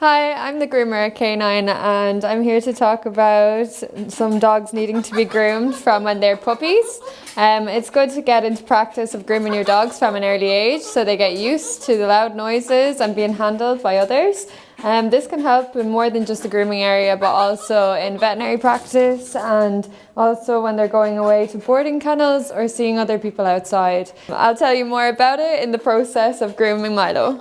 Hi, I'm the groomer at K9 and I'm here to talk about some dogs needing to be groomed from when they're puppies. It's good to get into practice of grooming your dogs from an early age so they get used to the loud noises and being handled by others. This can help in more than just the grooming area but also in veterinary practice and also when they're going away to boarding kennels or seeing other people outside. I'll tell you more about it in the process of grooming Milo.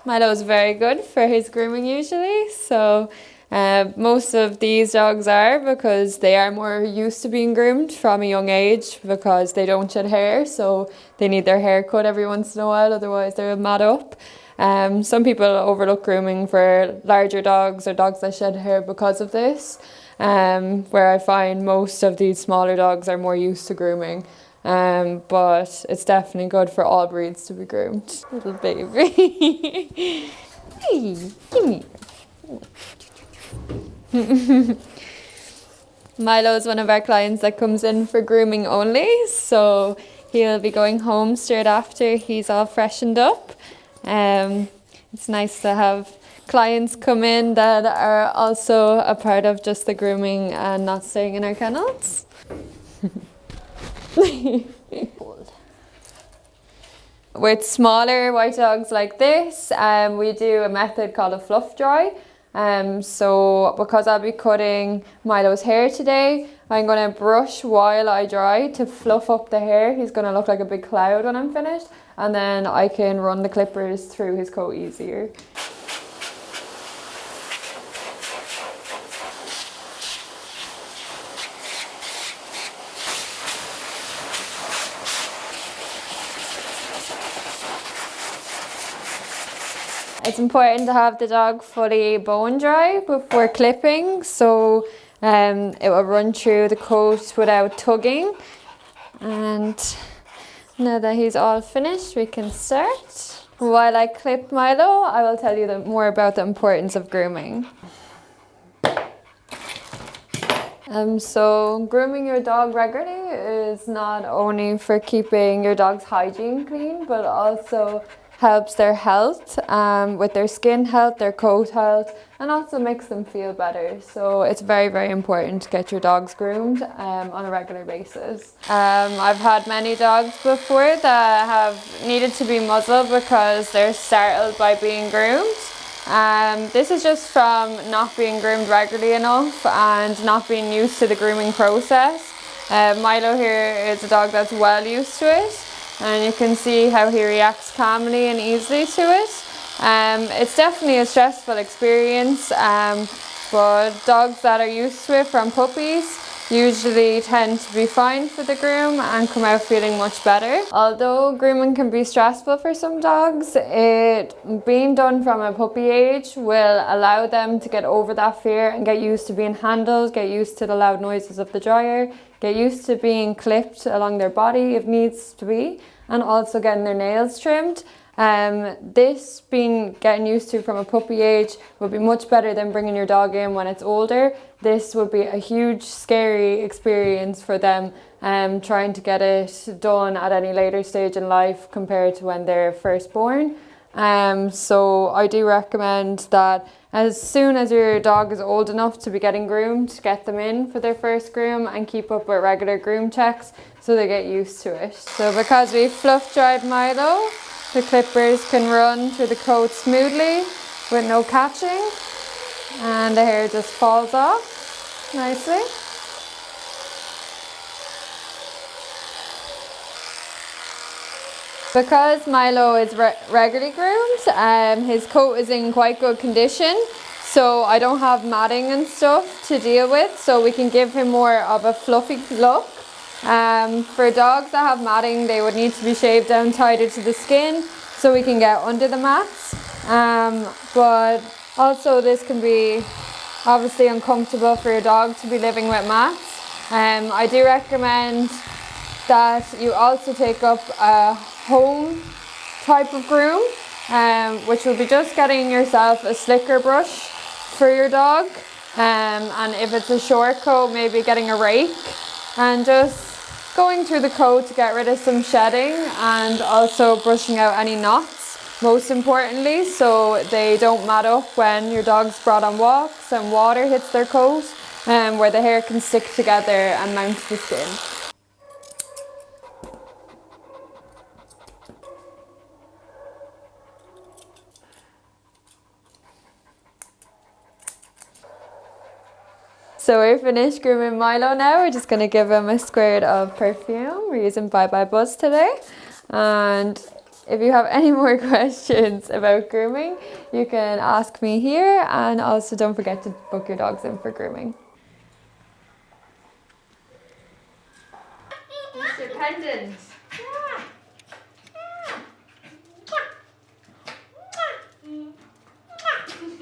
Milo is very good for his grooming usually, so most of these dogs are because they are more used to being groomed from a young age because they don't shed hair, so they need their hair cut every once in a while, otherwise they're mad up. Some people overlook grooming for larger dogs or dogs that shed hair because of this, where I find most of these smaller dogs are more used to grooming. But it's definitely good for all breeds to be groomed. Little baby. Hey, give me. Milo is one of our clients that comes in for grooming only, so he'll be going home straight after he's all freshened up. It's nice to have clients come in that are also a part of just the grooming and not staying in our kennels. With smaller white dogs like this, we do a method called a fluff dry. So because I'll be cutting Milo's hair today, I'm going to brush while I dry to fluff up the hair. He's going to look like a big cloud when I'm finished, and then I can run the clippers through his coat easier. It's important to have the dog fully bone dry before clipping, so it will run through the coat without tugging. And now that he's all finished, we can start. While I clip Milo, I will tell you more about the importance of grooming. So grooming your dog regularly is not only for keeping your dog's hygiene clean, but also helps their health, with their skin health, their coat health, and also makes them feel better. So it's very, very important to get your dogs groomed on a regular basis. I've had many dogs before that have needed to be muzzled because they're startled by being groomed. This is just from not being groomed regularly enough and not being used to the grooming process. Milo here is a dog that's well used to it, and you can see how he reacts calmly and easily to it. It's definitely a stressful experience, but dogs that are used to it from puppies usually tend to be fine for the groom and come out feeling much better. Although grooming can be stressful for some dogs, it being done from a puppy age will allow them to get over that fear and get used to being handled, get used to the loud noises of the dryer, get used to being clipped along their body if needs to be, and also getting their nails trimmed. This being getting used to from a puppy age would be much better than bringing your dog in when it's older. This would be a huge scary experience for them, trying to get it done at any later stage in life compared to when they're first born. So I do recommend that as soon as your dog is old enough to be getting groomed, get them in for their first groom and keep up with regular groom checks so they get used to it. So because we fluff dried Milo, the clippers can run through the coat smoothly with no catching, and the hair just falls off nicely. Because Milo is regularly groomed, his coat is in quite good condition, so I don't have matting and stuff to deal with, so we can give him more of a fluffy look. For dogs that have matting, they would need to be shaved down tighter to the skin so we can get under the mats. But also this can be obviously uncomfortable for your dog to be living with mats. I do recommend that you also take up a home type of groom, which will be just getting yourself a slicker brush for your dog, and if it's a short coat, maybe getting a rake and just going through the coat to get rid of some shedding and also brushing out any knots. most importantly, so they don't mat up when your dog's brought on walks and water hits their coat, and where the hair can stick together and mount the skin. So we're finished grooming Milo now. We're just going to give him a squirt of perfume. We're using Bye Bye Buzz today. And if you have any more questions about grooming, you can ask me here. And also don't forget to book your dogs in for grooming. Mr. Pendant.